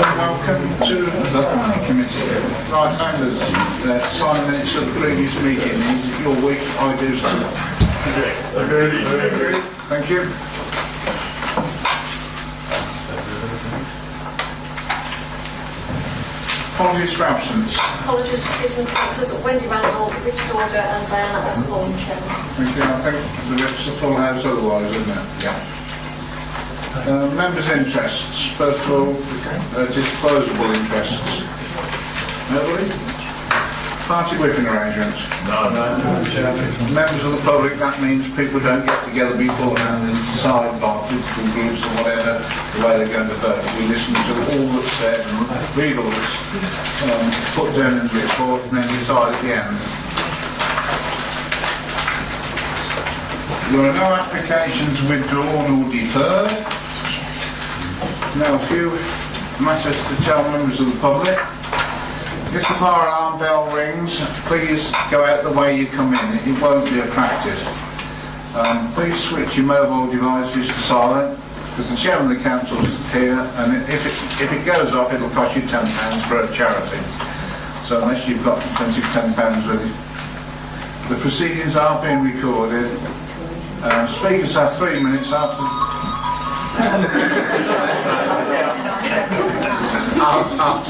Welcome to the planning committee. Right, members, sign minutes of the previous meeting. Is it your wish I do so? Agreed. Thank you. Apologies for absence. Apologies for Stephen Cancers, Wendy Randall, Richard Order and Diana Osborne, Chairman. Thank you. I think the rest of the full house otherwise, isn't it? Yeah. Members' interests. First of all, disposable interests. Nobody? Party whipping arrangements? No. Members of the public, that means people don't get together beforehand and decide by political groups or whatever the way they're going to vote. We listen to all that's said and read all that's put down in the report and then decide at the end. There are no applications withdrawn or deferred. Now a few matters to tell members of the public. If the fire alarm bell rings, please go out the way you come in. It won't be a practice. Please switch your mobile devices to silent, because the chairman of the council is here, and if it goes off, it'll cost you £10 for a charity. So unless you've got plenty of £10 with you. The proceedings are being recorded. Speakers have 3 minutes after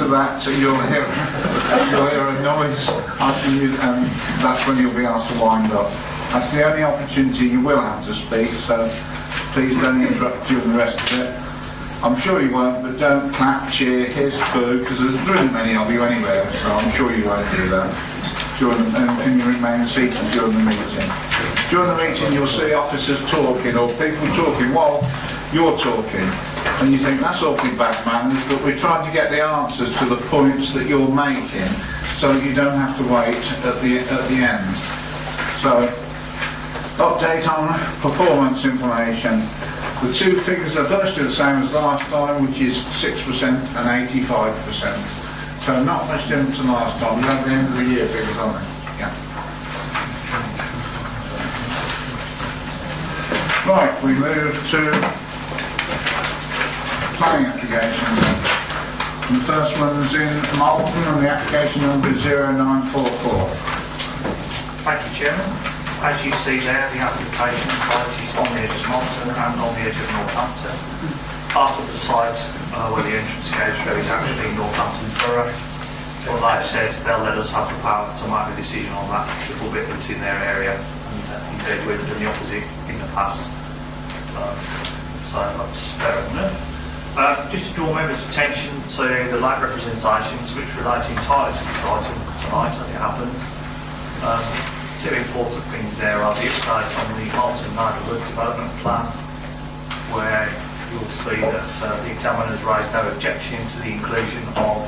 that, you'll hear a noise after you, and that's when you'll be asked to wind up. That's the only opportunity you will have to speak, so please don't interrupt during the rest of it. I'm sure you won't, but don't clap, cheer, hiss, boo, because there isn't many of you anywhere, so I'm sure you won't do that. And you remain seated during the meeting. During the meeting you'll see officers talking or people talking while you're talking, and you think that's awfully bad manners, but we're trying to get the answers to the points that you're making so that you don't have to wait at the end. So, update on performance information. The two figures are virtually the same as last time, which is 6% and 85%. So not much different to last time. We have the end of the year figures on it. Yeah. Right, we move to planning applications. And the first one's in Malton and the application number is 0944. Thank you, Chairman. As you see there, the application site is on the edge of Malton and on the edge of Northampton. Part of the site where the entrance goes through is actually Northampton Borough. What they've said, they'll let us have the power to make the decision on that little bit that's in their area, and indeed we've done the opposite in the past. So that's fair enough. Just to draw members' attention to the late representations which relate entirely to this item tonight as it happened. Two important things there are the updates on the Malton Neighbourhood Development Plan, where you'll see that the examiners raised no objection to the inclusion of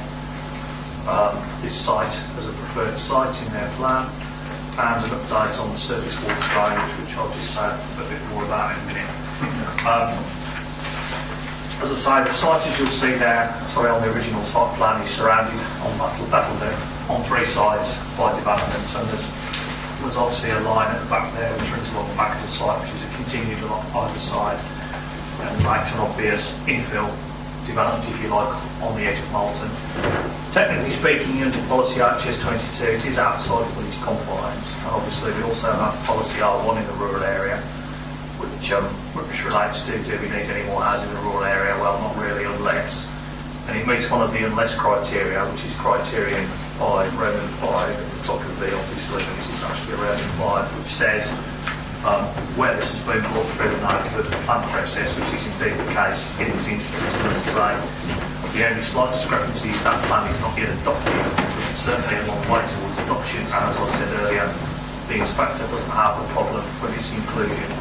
this site as a preferred site in their plan, and an update on the surface water drainage, which I'll just say a bit more about in a minute. As I say, the site, as you'll see there, on the original site plan, is surrounded on three sides by developments, and there's obviously a line at the back there which runs along the back of the site, which is a continued along either side, and makes an obvious infill development, if you like, on the edge of Malton. Technically speaking, under policy HS 22, it is outside village confines, and obviously we also have policy R1 in the rural area, which relates to do we need any more housing in the rural area? Well, not really, unless, and it meets one of the unless criteria, which is criterion 5, Roman 5, at the top of the obviously, this is actually Roman 5, which says where this has been brought through the neighbourhood plan process, which is indeed the case in this instance. And as I say, the only slight discrepancy is that plan is not yet adopted, but it's certainly a long way towards adoption, and as I said earlier, the inspector doesn't have a problem when it's included.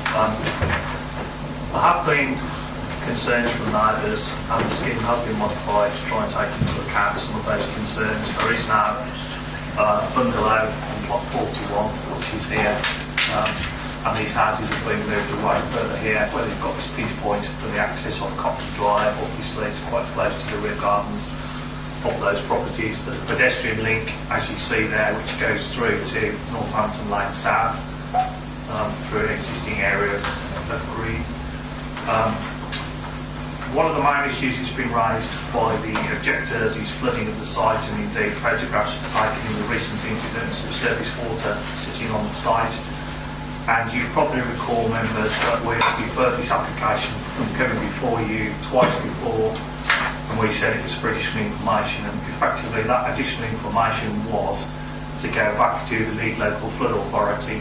There have been concerns from neighbours, and the scheme has been modified to try and take into account some of those concerns. There is now a bungalow on block 41, which is here, and these houses have been moved away further here, where they've got this pinch point for the access on Cotton Drive. Obviously it's quite close to the rear gardens of those properties. There's a pedestrian link, as you see there, which goes through to Northampton Lane South, through an existing area of green. One of the main issues that's been raised by the objectors is flooding of the site, and indeed photographs were taken in the recent incidents of surface water sitting on the site. And you probably recall, members, that we deferred this application from coming before you twice before, and we said it was for additional information, and effectively that additional information was to go back to the lead local flood authority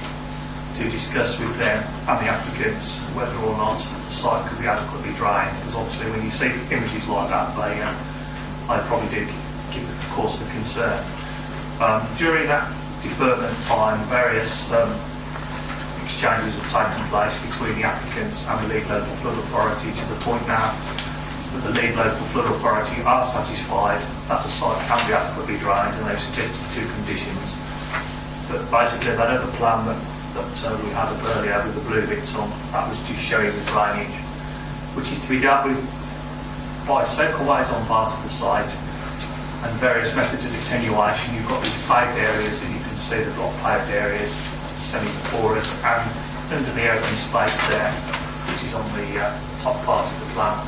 to discuss with them and the applicants whether or not the site could be adequately drained, because obviously when you see images like that, they probably do give the cause for concern. During that deferment time, various exchanges have taken place between the applicants and the lead local flood authority, to the point now that the lead local flood authority are satisfied that the site can be adequately drained, and they've suggested two conditions. But basically that other plan that we had up earlier with the blue bits on, that was just showing the drainage, which is to be dealt with by circle ways on part of the site and various methods of attenuation. You've got these paved areas that you can see, they've got paved areas, semi-porous, and under the open space there, which is on the top part of the plan,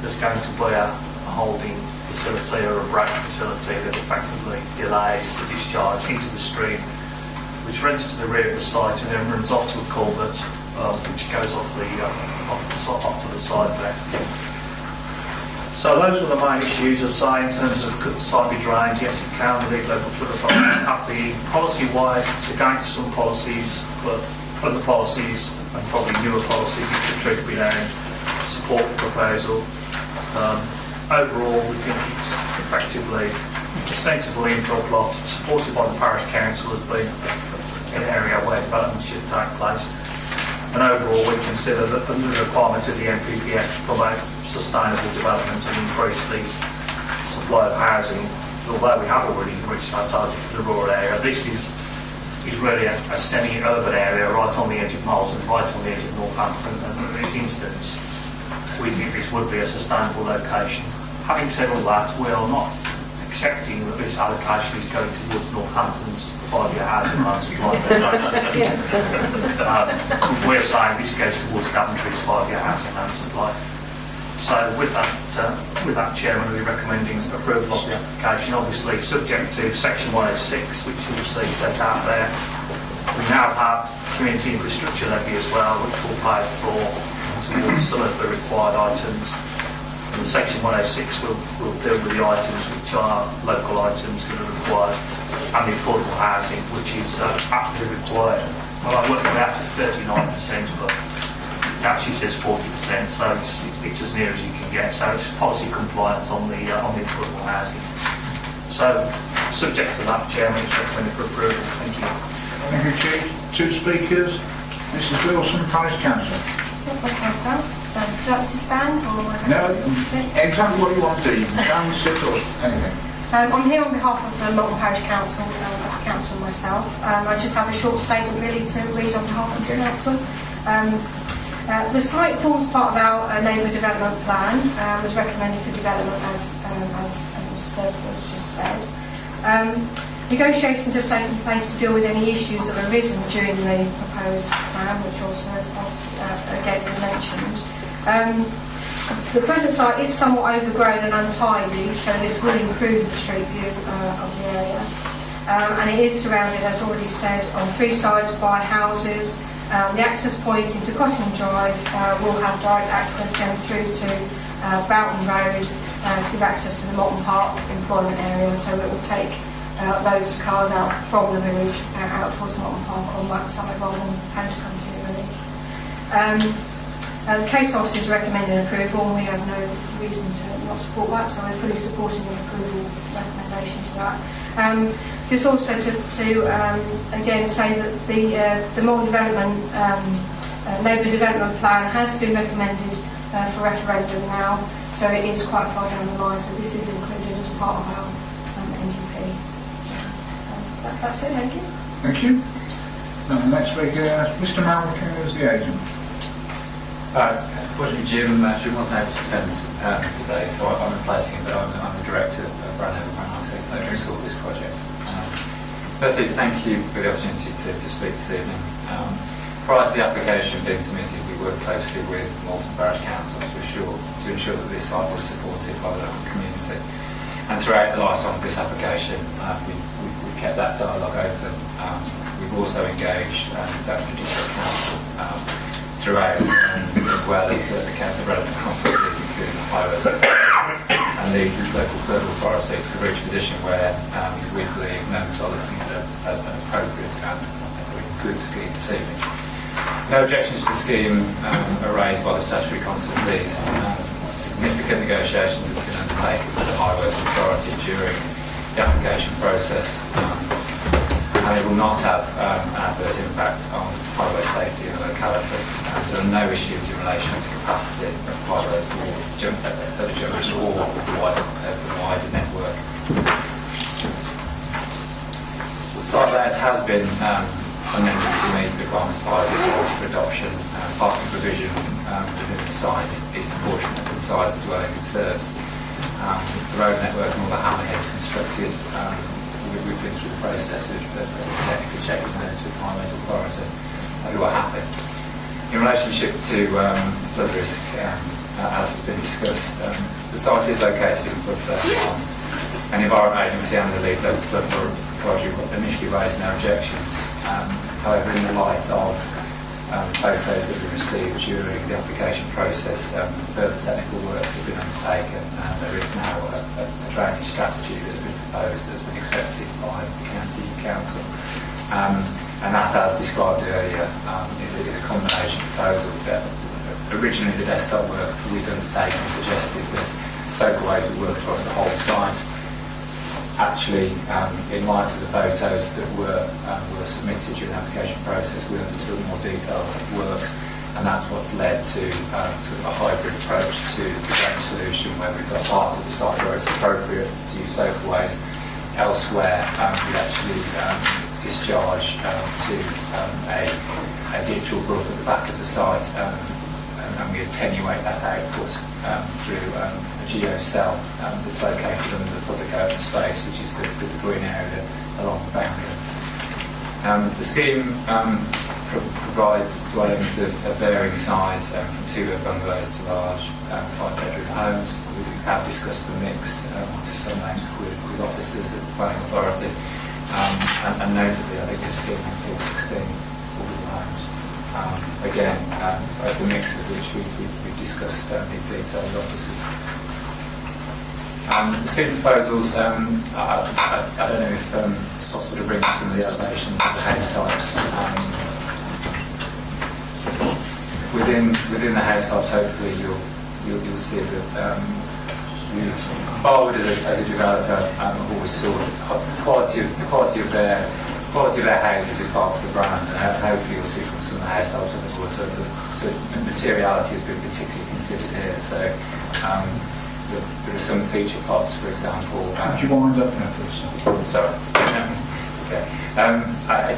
there's going to be a holding facility or a break facility that effectively delays the discharge into the stream, which runs to the rear of the site and then runs off to a culvert, which goes off to the side there. So those were the main issues, I say, in terms of could the site be drained? Yes, it can. The local flood authority is happy. Policy-wise, it's against some policies, but other policies and probably newer policies that could be there support the proposal. Overall, we think it's effectively a sensible infill plot, supported by the parish council as being an area where development should take place. And overall, we consider that the requirement of the NPPF to promote sustainable development and increase the supply of housing, although we have already reached our target for the rural area, this is really a semi-urban area right on the edge of Malton, right on the edge of Northampton, and in this instance, we think this would be a sustainable location. Having said all that, we are not accepting that this allocation is going towards Northampton's 5-year housing plan supply. Yes. We're saying this goes towards Daventry's 5-year housing plan supply. So with that, Chairman, we're recommending approval of the application, obviously subject to section 106, which you'll see set out there. We now have community infrastructure levy as well, which will pay towards some of the required items. And section 106 will deal with the items which are local items that are required, and the affordable housing, which is absolutely required. Well, I worked it out to 39%, but it actually says 40%, so it's as near as you can get. So it's policy compliance on the affordable housing. So, subject to that, Chairman, it's recommended for approval. Thank you. Thank you, Chief. Two speakers. Mrs. Wilson, Parish Councillor. What's my start? Would you like to stand or No, sit? exactly what you want to do. You can stand, sit, or anything. I'm here on behalf of the Malton Parish Council, as a councillor myself. I just have a short statement really to read on behalf of the council. The site forms part of our neighbourhood development plan, was recommended for development as Spurs was just said. Negotiations have taken place to deal with any issues that have arisen during the proposed plan, which also has again been mentioned. The present site is somewhat overgrown and untidy, so this will improve the street view of the area. And it is surrounded, as already said, on 3 sides by houses. The access point into Cotton Drive will have direct access then through to Broughton Road to give access to the Malton Park employment area, so it will take those cars out from the village out towards Malton Park on that side rather than having to come to the village. The case officer is recommending approval, and we have no reason to not support that, so we're fully supporting the approval recommendation to that. Just also to again say that the Malton Development Neighbourhood Development Plan has been recommended for referendum now, so it is quite far down the line, so this is included as part of our NDP. That's it, thank you. Thank you. Now, the next speaker, Mr. Malcolm, is the agent. Unfortunately, Jim actually wasn't able to attend today, so I'm replacing him, but I'm the director of Brownhaven Brown Architects and I saw this project. Firstly, thank you for the opportunity to speak this evening. prior to the application being submitted, we worked closely with Malton Parish Council to ensure that this site was supported by the local community. And throughout the lifetime of this application, we've kept that dialogue open. We've also engaged the Daventry District Council throughout, as well as the relevant councils, including the Highways and the local third authority, to reach a position where we believe members are looking at an appropriate and good scheme this evening. No objections to the scheme are raised by the statutory consultees. Significant negotiations have been undertaken with the Highways Authority during the application process, and it will not have an adverse impact on highway safety in the locality. There are no issues in relation to capacity of highways or junctions or the wider network. The site layout has been amended to meet the requirements of for adoption. Parking provision within the site is proportionate to the size of the dwelling it serves. The road network and all the hammerheads constructed, we've been through the process of technically checking those with the Highways Authority, who are happy. In relationship to flood risk, as has been discussed, the site is located in flood zone 1. An Environment Agency and the lead local flood project initially raised no objections. However, in the light of photos that we received during the application process, further technical works have been undertaken, and there is now a drainage strategy that has been proposed that's been accepted by the County Council. And that, as described earlier, is a combination proposal that originally the desktop work we'd undertaken suggested that soakways would work across the whole site. Actually, in light of the photos that were submitted during the application process, we undertook more detailed works, and that's what's led to sort of a hybrid approach to the drainage solution, where we've got parts of the site where it's appropriate to use soakways. Elsewhere, we actually discharge to a digital brook at the back of the site, and we attenuate that output through a geocell that's located under the public open space, which is the green area along the boundary. The scheme provides dwellings of varying size, from 2 bungalows to large 5-bedroom homes. We have discussed the mix to some length with officers at the Planning Authority, and notably I think the scheme includes 16 affordable homes. Again, the mix of which we've discussed in detail with officers. The scheme proposals, I don't know if it's possible to bring some of the elevations of the house types. Within the house types, hopefully you'll see that Barwood as a developer always saw the quality of their houses is part of the brand, and hopefully you'll see from some of the house types on the water that materiality has been particularly considered here. So there are some feature plots, for example. Could you wind up now, please? Sorry. Okay.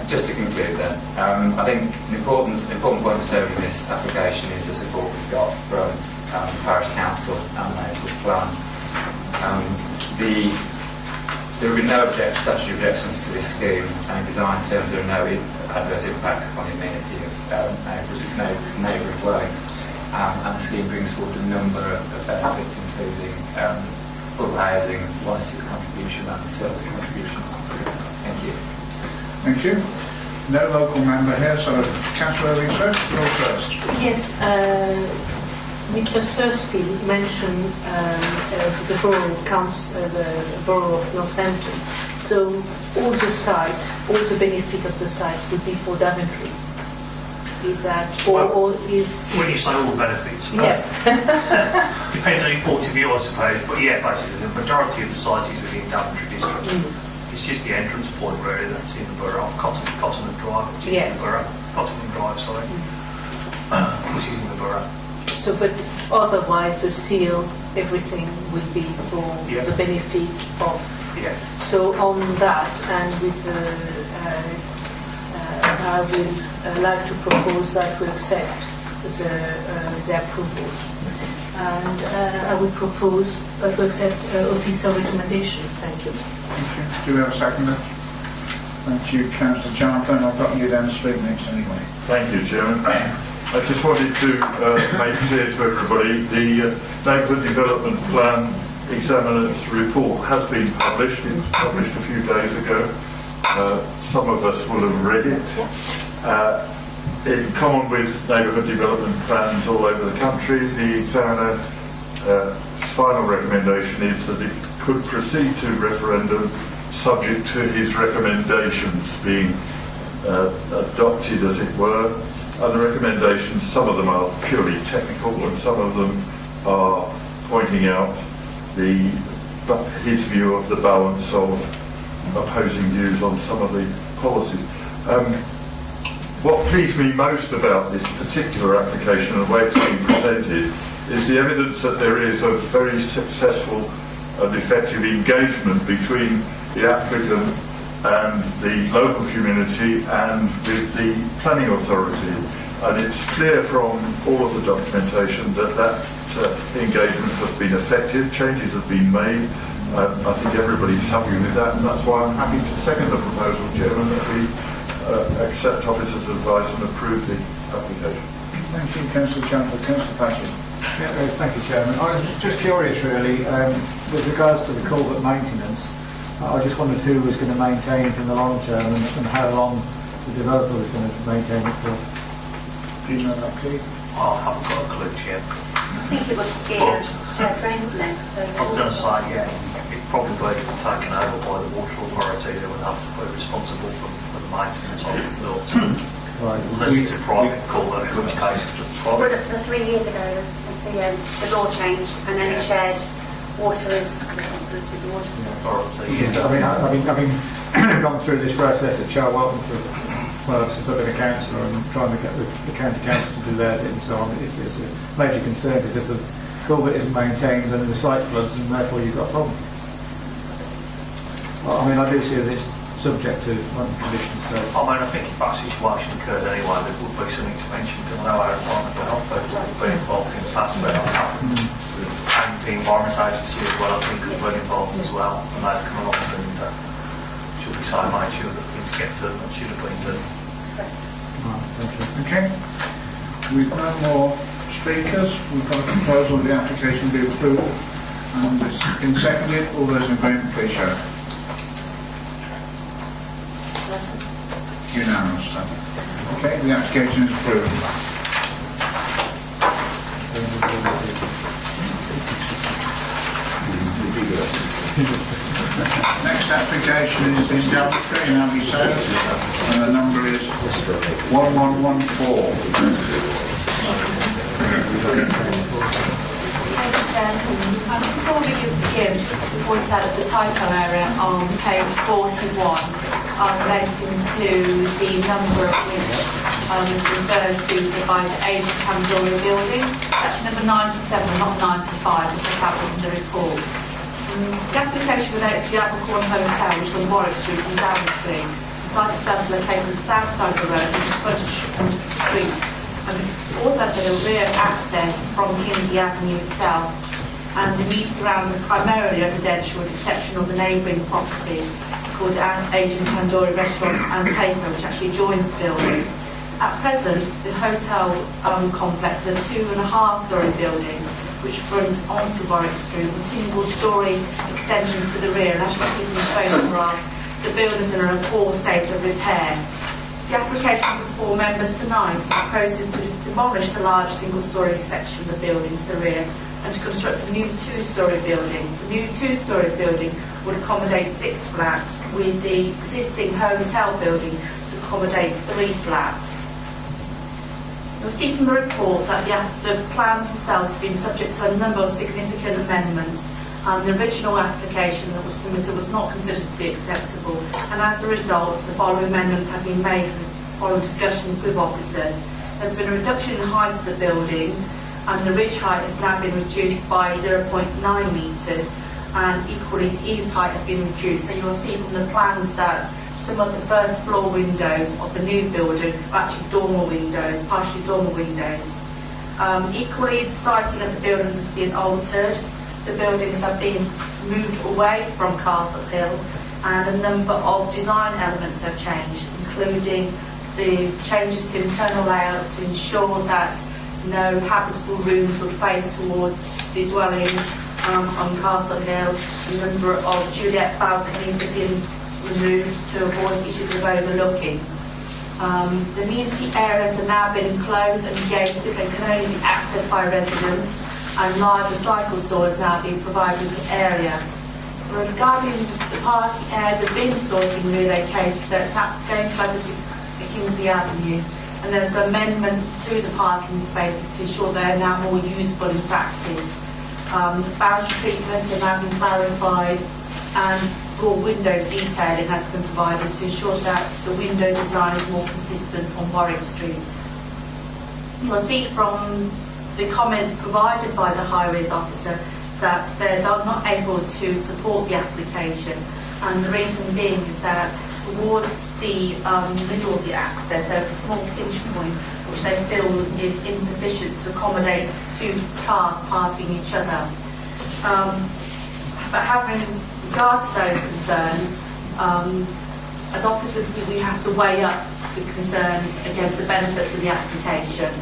Just to conclude then, I think an important point of serving this application is the support we've got from the Parish Council and the Local Plan. There have been no statutory objections to this scheme, and in design terms there are no adverse impact upon the amenity of neighbouring dwellings. And the scheme brings forward a number of benefits, including full housing, 1/6 contribution and the service contribution. Thank you. Thank you. No local member here, so Councillor Research, you're first. Yes, Mr. Sursfield mentioned the borough of Northampton. So all the benefit of the site would be for Daventry. Is that or is? When you say all benefits, yes. Depends on your point of view, I suppose. But yeah, basically the majority of the site is within Daventry district. It's just the entrance point really that's in the borough of Cottenham Drive, which is in the borough. Cottenham Drive, sorry, which is in the borough. So, but otherwise, the seal, everything will be for the benefit of. Yeah. So on that, and with I will like to propose that we accept the approval, and I will propose that we accept official recommendation. Thank you. Thank you. Do we have a seconder? Thank you, Councillor Chamberlain. I've got you down to speak next anyway. Thank you, Chairman. I just wanted to make clear to everybody the Neighbourhood Development Plan Examiner's report has been published. It was published a few days ago. Some of us will have read it. In common with neighbourhood development plans all over the country, the examiner's final recommendation is that it could proceed to referendum subject to his recommendations being adopted, as it were. And the recommendations, some of them are purely technical and some of them are pointing out his view of the balance of opposing views on some of the policies. What pleased me most about this particular application and the way it's been presented is the evidence that there is a very successful and effective engagement between the applicant and the local community and with the planning authority. And it's clear from all of the documentation that engagement has been effective, changes have been made. I think everybody's happy with that, and that's why I'm happy to second the proposal, Chairman, that we accept officers' advice and approve the application. Thank you, Councillor Chamberlain. Councillor Patrick. Yeah, thank you, Chairman. I was just curious, really, with regards to the culvert maintenance. I just wondered who was going to maintain it in the long term and how long the developer was going to maintain it for. Do you know that, Keith? I haven't got a clue, Chair. I think it would be a shared drain, wouldn't it? So I was going to say, yeah, it'd probably be taken over by the water authority. They would have to be responsible for the maintenance of it. Right. Unless it's a private culvert, in which case it's well, private. the 3 years ago, the law changed, and then it shared water is responsibility of the water Authority. Having gone through this process at Charwelton since I've been a councillor and trying to get the county council to do their bit and so on, it's a major concern because if the culvert isn't maintained then the site floods and therefore you've got a problem. Well, I do see that it's subject to one condition, so. I think if that situation occurred anyway, there would be some intervention, because I know our environmental health folks would be involved in the past where that happened. And the Environment Agency as well, I think, was very involved as well, and they've come along and should we say, made sure that things get done that should have been done. Thank you. Okay. With no more speakers, we've got a proposal that the application be approved. And it's been seconded. All those in favour, please show. Unanimous. Okay, the application is approved. Next application is in Daventry in Abbey South, and the number is 1114. Before we begin, just to point out there's a typo error on page 41 relating to the number of which was referred to by the age of Pandora building. Actually number 97, not 95, is set out in the report. The application relates to the Abercorn Hotel, which is on Warwick Street in Daventry. The site itself is located on the south side of the road, which is frontage onto the street. And it also said a rear access from Kingsley Avenue itself, and the meets surrounding primarily residential with the exception of the neighbouring property called Asian Pandora Restaurant and Taper, which actually joins the building. At present, the hotel complex is a 2.5-storey building which runs onto Warwick Street with a single-storey extension to the rear, and as you can see from the photographs, the buildings are in a poor state of repair. The application before members tonight proposes to demolish the large single-storey section of the building to the rear and to construct a new 2-storey building. The new 2-storey building would accommodate 6 flats, with the existing hotel building to accommodate 3 flats. You'll see from the report that the plans themselves have been subject to a number of significant amendments, and the original application that was submitted was not considered to be acceptable, and as a result the following amendments have been made following discussions with officers. There's been a reduction in height of the buildings, and the ridge height has now been reduced by 0.9 metres, and equally the eaves height has been reduced. So you'll see from the plans that some of the first floor windows of the new building are actually dormer windows, partially dormer windows. Equally, the siting of the buildings has been altered. The buildings have been moved away from Castle Hill and a number of design elements have changed, including the changes to internal layouts to ensure that no habitable rooms would face towards the dwellings on Castle Hill. A number of Juliet balconies have been removed to avoid issues of overlooking. The amenity areas are now been enclosed and gated and can only be accessed by residents, and large recycle stores now being provided in the area. Regarding the parking area, the bin store has been relocated, so it's going closer to Kingsley Avenue, and there's amendments to the parking spaces to ensure they're now more usable in practice. Boundary treatments have now been clarified, and more window detailing has been provided to ensure that the window design is more consistent on Warwick Street. You'll see from the comments provided by the highways officer that they're not able to support the application, and the reason being is that towards the middle of the access there's a small pinch point which they feel is insufficient to accommodate two cars passing each other. But having regard to those concerns, as officers we have to weigh up the concerns against the benefits of the application.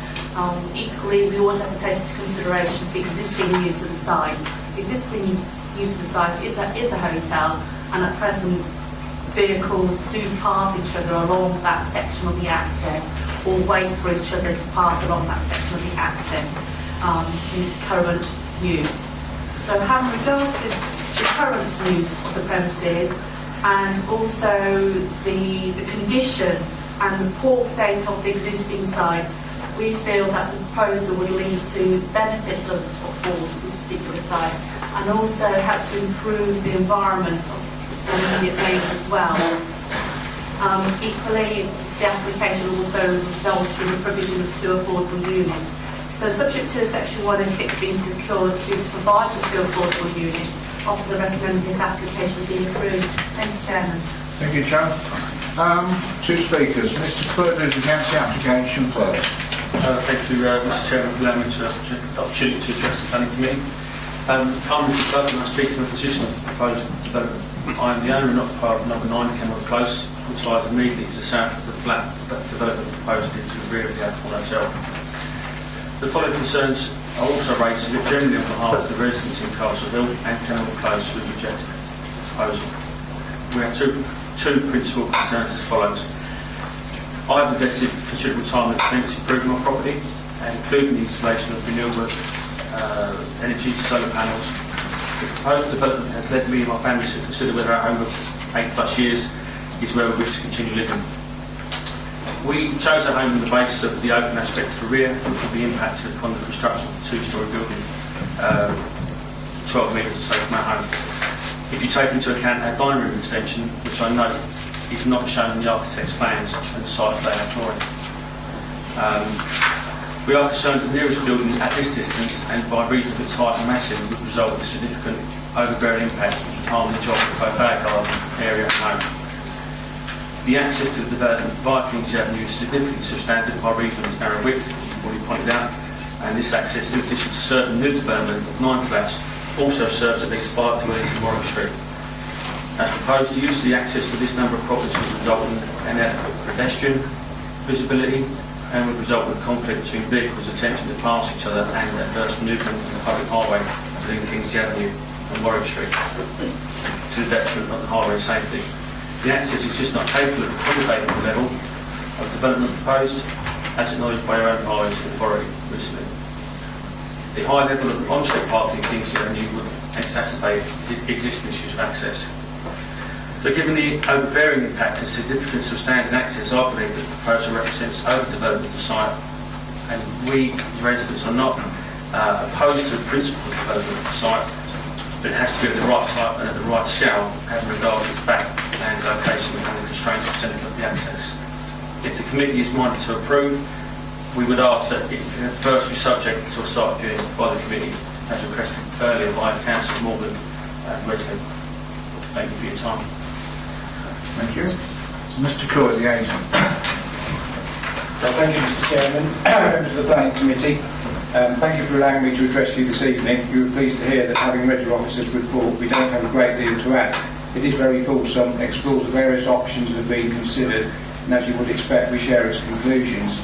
Equally, we always have to take into consideration the existing use of the site. The existing use of the site is a hotel, and at present vehicles do pass each other along that section of the access, or wait for each other to pass along that section of the access in its current use. So having regard to the current use of the premises, and also the condition and the poor state of the existing site, we feel that the proposal would lead to benefits for this particular site, and also help to improve the environment of the immediate neighbours as well. Equally, the application will also result in the provision of 2 affordable units. So subject to Section 106 being secured to provide the 2 affordable units, Officer recommends this application be approved. Thank you, Chairman. Thank you, Chair. 2 speakers. Mr. Ford is against the application first. Thank you, Mr. Chairman, for allowing me to have the opportunity to address the planning committee. I'm the development, I'm speaking from a position of the proposed development. I am the owner and occupier of number 9 Kenmore Close, which lies immediately to the south of the flat development proposed into the rear of the Apple Hotel. The following concerns are also raised generally on behalf of the residents in Castle Hill and Kenmore Close who rejected the proposal. We have two principal concerns as follows. I have invested considerable time and expense improving my property, including the installation of renewable energy solar panels. The proposed development has led me and my family to consider whether our home of 8+ years is where we wish to continue living. We chose our home on the basis of the open aspect of the rear, which will be impacted upon the construction of the 2-storey building, 12 metres or so from our home. If you take into account our dining room extension, which I note is not shown in the architect's plans and the site layout drawing. We are concerned that the nearest building at this distance, and by reason of its height and massing, would result in significant overbearing impact which would harm the enjoyment of both our garden area and home. The access to the development via Kingsley Avenue is significantly substandard by reason of its narrow width, as you've already pointed out, and this access, in addition to certain new development of 9 flats, also serves at least 5 dwellings in Warwick Street. As proposed, the use of the access to this number of properties would result in inadequate pedestrian visibility and would result in conflict between vehicles attempting to pass each other and adverse movement on the public highway between Kingsley Avenue and Warwick Street to the detriment of the highway safety. The access is just not capable of accommodating the level of development proposed, as acknowledged by our own highways authority recently. The high level of on-street parking in Kingsley Avenue would exacerbate existing issues of access. So given the overbearing impact and significant substandard access, I believe that the proposal represents overdevelopment of the site, and we, as residents, are not opposed to the principle of development of the site, but it has to be of the right type and at the right scale, having regard to the fact and location and the constraints presented of the access. If the committee is minded to approve, we would ask that it first be subject to a site viewing by the committee, as requested earlier by Councillor Morgan and Wesley. Thank you for your time. Thank you. Mr. Coy, the agent. Thank you, Mr. Chairman. Members of the Planning Committee, thank you for allowing me to address you this evening. You were pleased to hear that, having read your officer's report, we don't have a great deal to add. It is very fulsome, explores the various options that have been considered, and as you would expect, we share its conclusions.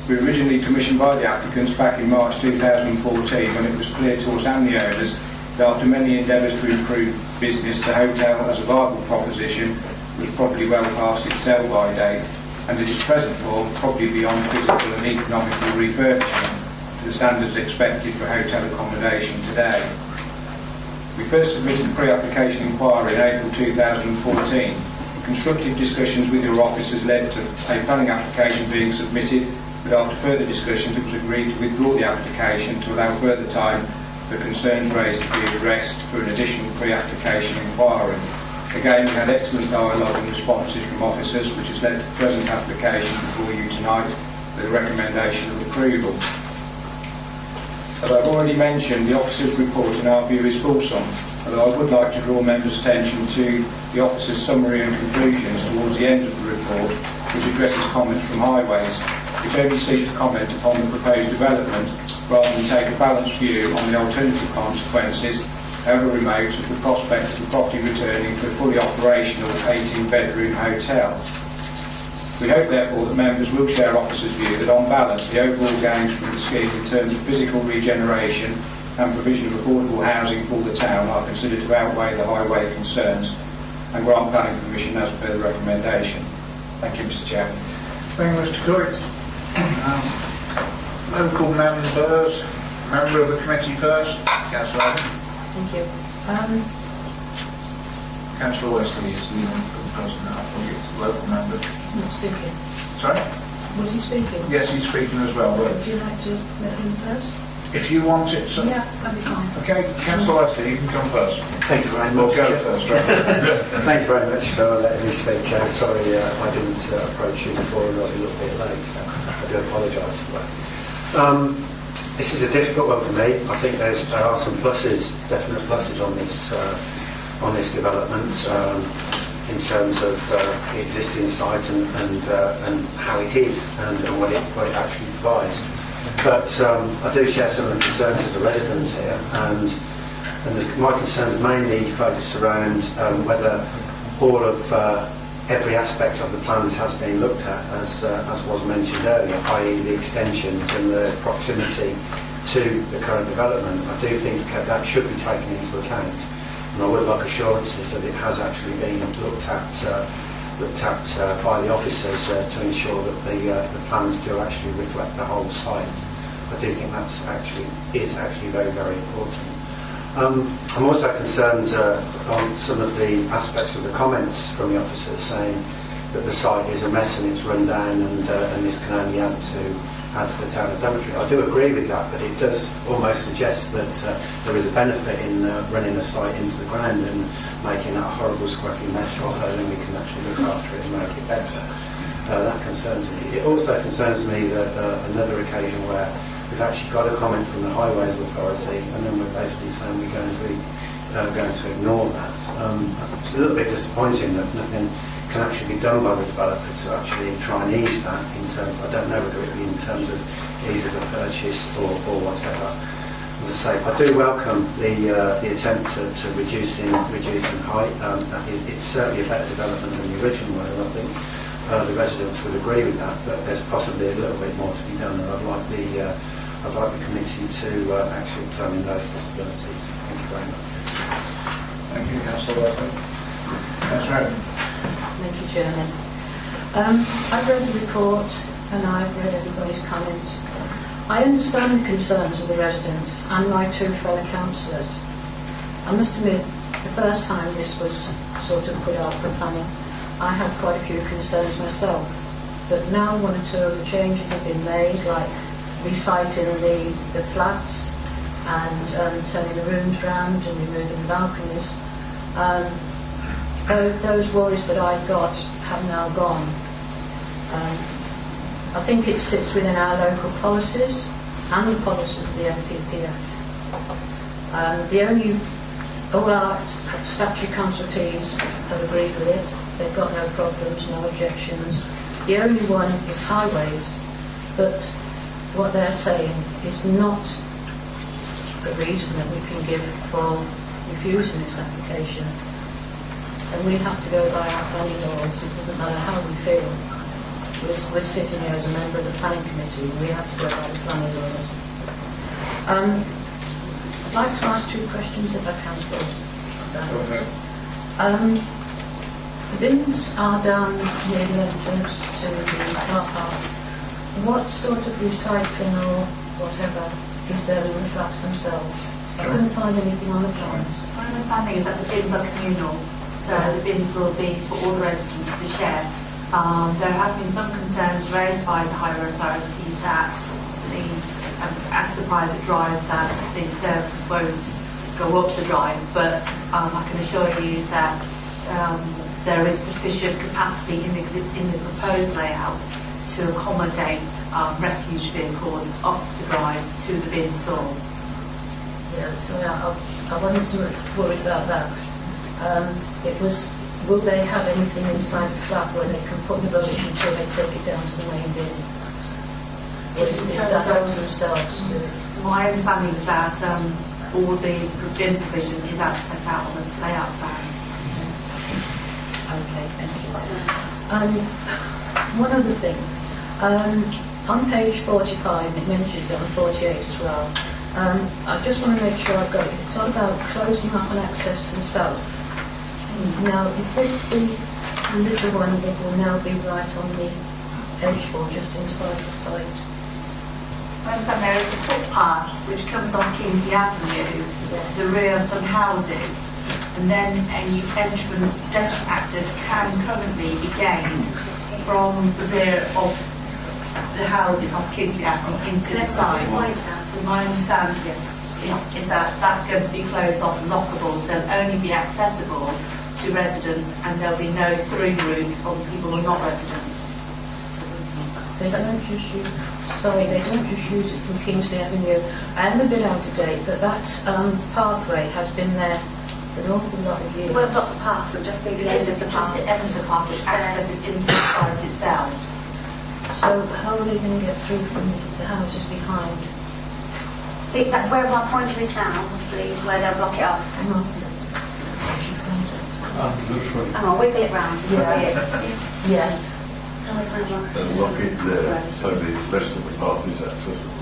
We were originally commissioned by the applicants back in March 2014 when it was clear to us and the owners that after many endeavours to improve business, the hotel as a viable proposition was probably well past its sell-by date, and in its present form probably beyond physical and economical refurbishment to the standards expected for hotel accommodation today. We first submitted a pre-application inquiry in April 2014. Constructive discussions with your officers led to a planning application being submitted, but after further discussions it was agreed to withdraw the application to allow further time for concerns raised to be addressed through an additional pre-application inquiry. Again, we had excellent dialogue and responses from officers, which has led to the present application before you tonight with a recommendation of approval. As I've already mentioned, the officers' report in our view is fulsome, although I would like to draw members' attention to the officers' summary and conclusions towards the end of the report, which addresses comments from Highways, which only seeks to comment upon the proposed development rather than take a balanced view on the alternative consequences, however remote, of the prospect of the property returning to a fully operational 18-bedroom hotel. We hope, therefore, that members will share officers' view that, on balance, the overall gains from the scheme in terms of physical regeneration and provision of affordable housing for the town are considered to outweigh the highway concerns and grant planning permission as per the recommendation. Thank you, Mr. Chairman. Thank you, Mr. Court. Local members, member of the committee first. Councillor Adam. Thank you. Councillor Wesley is the person that I thought it's the local member. He's not speaking. Sorry? Was he speaking? Yes, he's speaking as well. But Would you like to let him first? if you want it, so. Yeah, that'd be fine. Okay, Councillor Wesley, you can come first. Thank you very We'll much. go first, right? Thank you very much for letting me speak, Chair. Sorry I didn't approach you before and I was a little bit late. I do apologise for that. This is a difficult one for me. I think there are some pluses, definite pluses on this development in terms of the existing site and how it is and what it actually provides. But I do share some of the concerns of the residents here, and my concerns mainly focus around whether all of every aspect of the plans has been looked at, as was mentioned earlier, i.e. the extensions and the proximity to the current development. I do think that should be taken into account, and I would like assurances that it has actually been looked at by the officers to ensure that the plans do actually reflect the whole site. I do think that's is actually very, very important. I'm also concerned on some of the aspects of the comments from the officers saying that the site is a mess and it's run down and this can only add to the town of Daventry. I do agree with that, but it does almost suggest that there is a benefit in running a site into the ground and making that a horrible scruffy mess, so then we can actually look after it and make it better. That concerns me. It also concerns me that another occasion where we've actually got a comment from the Highways Authority and then we're basically saying we're going to ignore that. It's a little bit disappointing that nothing can actually be done by the developer to actually try and ease that in terms, I don't know whether it be in terms of ease of the purchase or whatever. As I say, I do welcome the attempt to reducing height. It's certainly a better development than the original one, and I think the residents would agree with that, but there's possibly a little bit more to be done, and I'd like the committee to actually examine those possibilities. Thank you very much. Thank you, Councillor Wesley. Councillor Adam. Thank you, Chairman. I've read the report and I've read everybody's comments. I understand the concerns of the residents and my two fellow councillors. I must admit, the first time this was sort of put out for planning, I had quite a few concerns myself. But now one or two of the changes have been made, like reciting the flats and turning the rooms round and removing the balconies. Those worries that I got have now gone. I think it sits within our local policies and the policies of the NPPF. All our statutory consultees have agreed with it. They've got no problems, no objections. The only one is Highways, but what they're saying is not the reason that we can give for refusing this application. and we have to go by our planning laws. It doesn't matter how we feel. We're sitting here as a member of the planning committee, and we have to go by the planning laws. I'd like to ask 2 questions if I can, please. The bins are down near the entrance to the car park. What sort of recycling or whatever is there in the flats themselves? I couldn't find anything on the plans. My understanding is that the bins are communal, so the bins will be for all the residents to share. There have been some concerns raised by the higher authority that as the private drive that the services won't go up the drive, but I can assure you that there is sufficient capacity in the proposed layout to accommodate refuge vehicles up the drive to the bin stall. Yeah, so I wasn't so much worried about that. Will they have anything inside the flat where they can put the rubbish until they take it down to the main bin? Or is that up to themselves? My understanding is that all the bin provision is as set out on the layout plan. Okay, thank you. One other thing. On page 45, it mentions it on 48 as well. I just want to make sure I've got it. It's all about closing off an access to the south. Now, is this the little one that will now be right on the edge or just inside the site? I understand there is a footpath which comes on Kingsley Avenue to the rear of some houses, and then any entrance pedestrian access can currently be gained from the rear of the houses on Kingsley Avenue into the site. So my understanding is that that's going to be closed off and lockable, so it'll only be accessible to residents, and there'll be no through route for people who are not residents. They don't just use it from Kingsley Avenue. I am a bit out of date, but that pathway has been there for an awful lot of years. Well, not the path, it'll just be the end of the path. Just the end of the path, which accesses into the site itself. So how are they going to get through from the houses behind? Where my pointer is now, hopefully, is where they'll block it off. Hang on. Hang on, wiggle it round. Yes. And lock it there, so the rest of the path is accessible.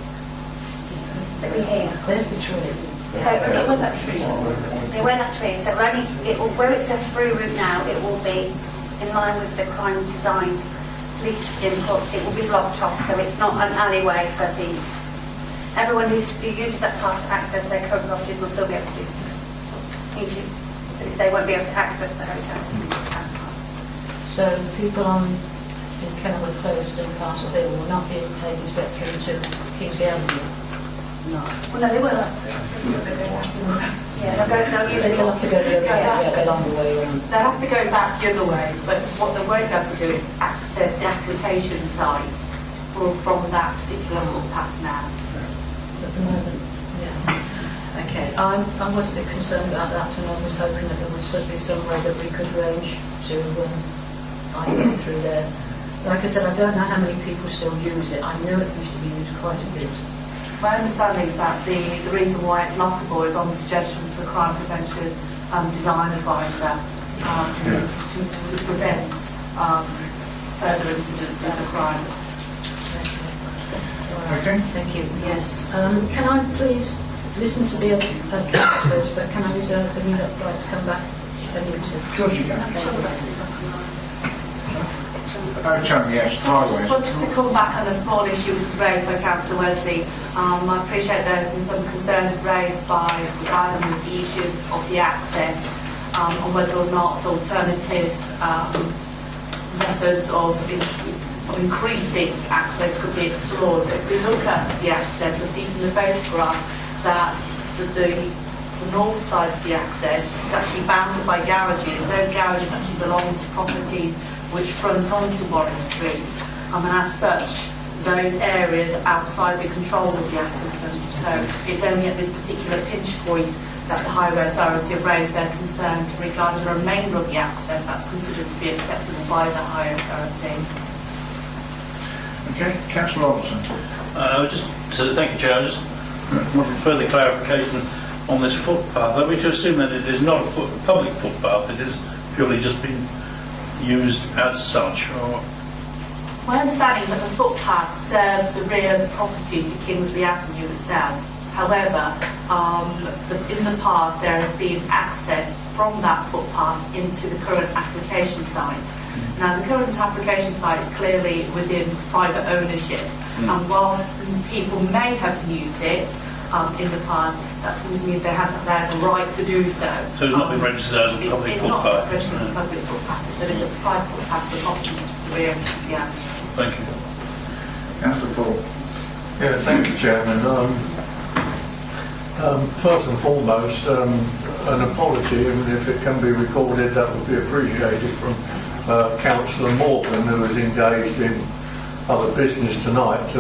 So we're here. There's the tree. So where that tree is. Yeah, where that tree is. So where it's a through route now, it will be in line with the crime design police input. It will be blocked off, so it's not an alleyway for everyone who uses that path to access their current properties will still be able to do so. But they won't be able to access the hotel. So the people in Kenilworth Close and Castle Hill will not be able to get through to Kingsley Avenue? No. Well, no, they will. Yeah, they'll use it. They'll have to go the other way, along the way around. They have to go back the other way, but what they won't be able to do is access the application site from that particular footpath now. At the moment, yeah. Okay, I was a bit concerned about that, and I was hoping that there would be some way that we could arrange to go through there. Like I said, I don't know how many people still use it. I know it used to be used quite a bit. My understanding is that the reason why it's lockable is on the suggestion of the crime prevention design advisor to prevent further incidences of crime. Okay. Thank you. Yes. Can I please listen to the other councillors, but can I reserve the right to come back if I need to? Of course you can. Yes, I just wanted to come back on a small issue which was raised by Councillor Wesley. I appreciate there have been some concerns raised by the issue of the access and whether or not alternative methods of increasing access could be explored. If we look at the access, we'll see from the photograph that the north side of the access is actually bounded by garages. Those garages actually belong to properties which front onto Warren Street, and as such, those areas are outside the control of the applicant. So it's only at this particular pinch point that the higher authority have raised their concerns regarding the remainder of the access that's considered to be acceptable by the higher authority. Okay, Councillor Robertson. Thank you, Chair. I just wanted further clarification on this footpath. Are we to assume that it is not a public footpath, it is purely just been used as such? Or My understanding is that the footpath serves the rear of the property to Kingsley Avenue itself. However, in the past there has been access from that footpath into the current application site. Now, the current application site is clearly within private ownership, and whilst people may have used it in the past, that doesn't mean they have a right to do so. So it's not been registered as a public It's footpath? not registered as a public footpath, so it's a private footpath for properties to the rear of the avenue. Thank you. Councillor Paul. Yeah, thank you, Chairman. First and foremost, an apology, and if it can be recorded, that would be appreciated, from Councillor Morgan, who is engaged in other business tonight.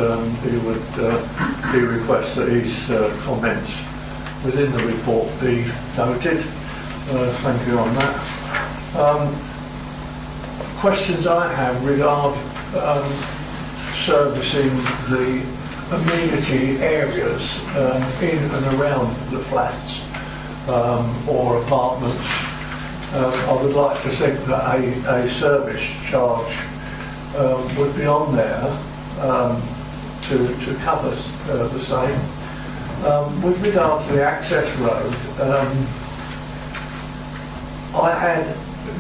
He requests that his comments within the report be noted. Thank you on that. Questions I have regard servicing the amenity areas in and around the flats or apartments. I would like to think that a service charge would be on there to cover the same. With regard to the access road, I had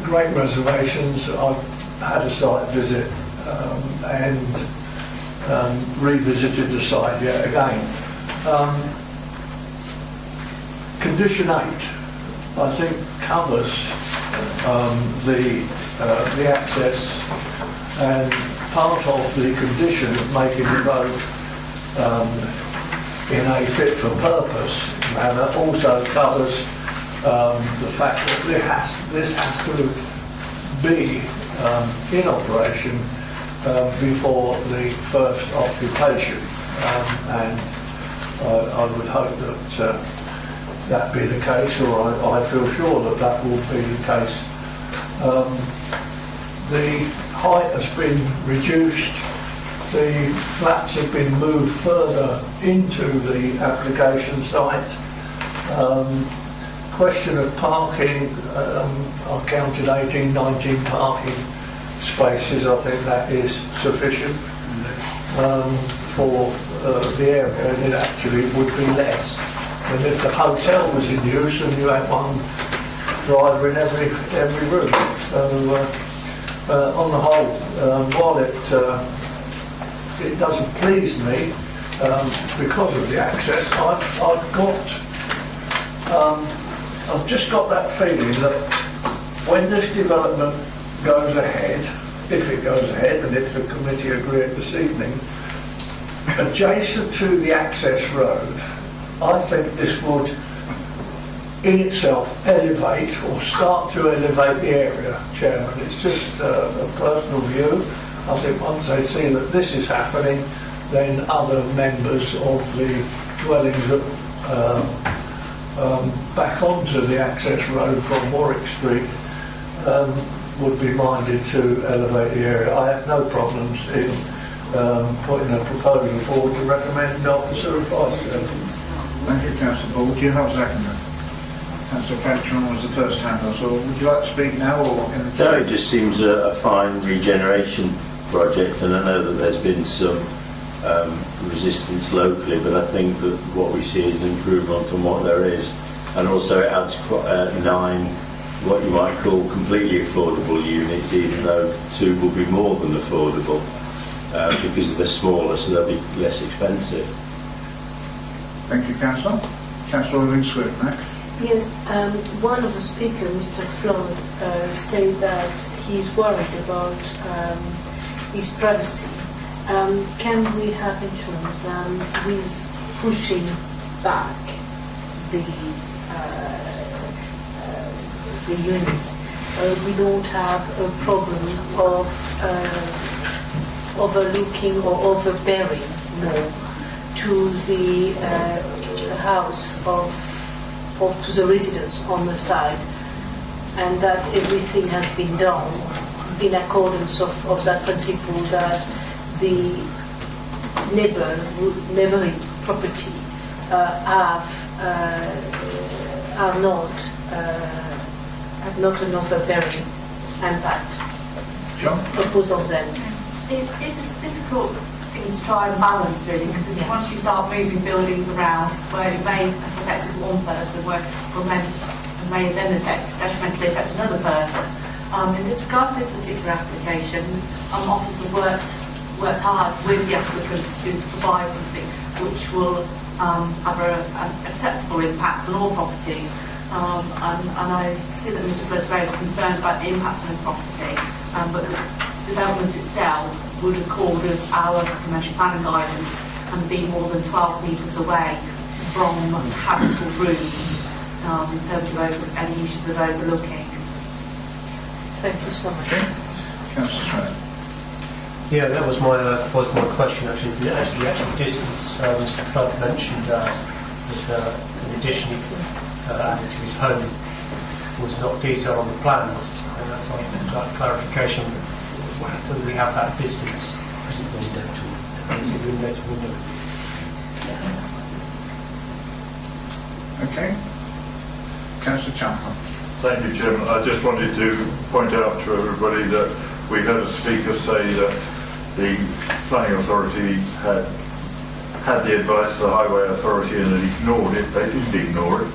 great reservations. I've had a site visit and revisited the site yet again. Condition 8, I think, covers the access, and part of the condition of making the road in a fit for purpose manner also covers the fact that this has to be in operation before the first occupation, and I would hope that that be the case, or I feel sure that that will be the case. The height has been reduced, the flats have been moved further into the application site. Question of parking, I counted 18, 19 parking spaces. I think that is sufficient for the area, and it actually would be less than if the hotel was in use and you had one driver in every room. So on the whole, while it doesn't please me because of the access, I've just got that feeling that when this development goes ahead, if it goes ahead and if the committee agree it this evening, adjacent to the access road, I think this would in itself elevate or start to elevate the area, Chairman. It's just a personal view. I think once they see that this is happening, then other members of the dwellings back onto the access road from Warwick Street would be minded to elevate the area. I have no problems in putting a proposal forward to recommend Officer Advice. Thank you, Councillor Paul. Do you have a seconder? Councillor Frenchman was the first hand I saw. Would you like to speak now or in the... No, it just seems a fine regeneration project, and I know that there's been some resistance locally, but I think that what we see is an improvement on what there is, and also it adds 9 what you might call completely affordable units, even though 2 will be more than affordable because they're smaller, so they'll be less expensive. Thank you, Councillor. Councillor Swift next. Yes, one of the speakers, Mr. Flood, said that he's worried about his privacy. Can we have insurance with pushing back the units? We don't have a problem of overlooking or overbearing more to the house to the residents on the side, and that everything has been done in accordance of that principle that the neighbouring property have not an overbearing impact. John? Proposed on zone. It's a difficult thing to try and balance really, because once you start moving buildings around where it may affect one person, where it may then detrimentally affect another person. In this regards to this particular application, officers worked hard with the applicants to provide something which will have an acceptable impact on all properties. And I see that Mr. Flood's very concerned about the impact on his property, but the development itself would accord with our supplementary planning guidance and be more than 12 metres away from habitable rooms in terms of any issues of overlooking. Thank you so much. Councillor Smith. Yeah, that was my question actually. The actual distance. Mr. Flood mentioned that in addition added to his home was not detailed on the plans, and that's like clarification. Whether we have that distance? Is it window to window? Okay. Councillor Champlin. Thank you, Chairman. I just wanted to point out to everybody that we had a speaker say that the planning authority had the advice of the highway authority and had ignored it. They didn't ignore it.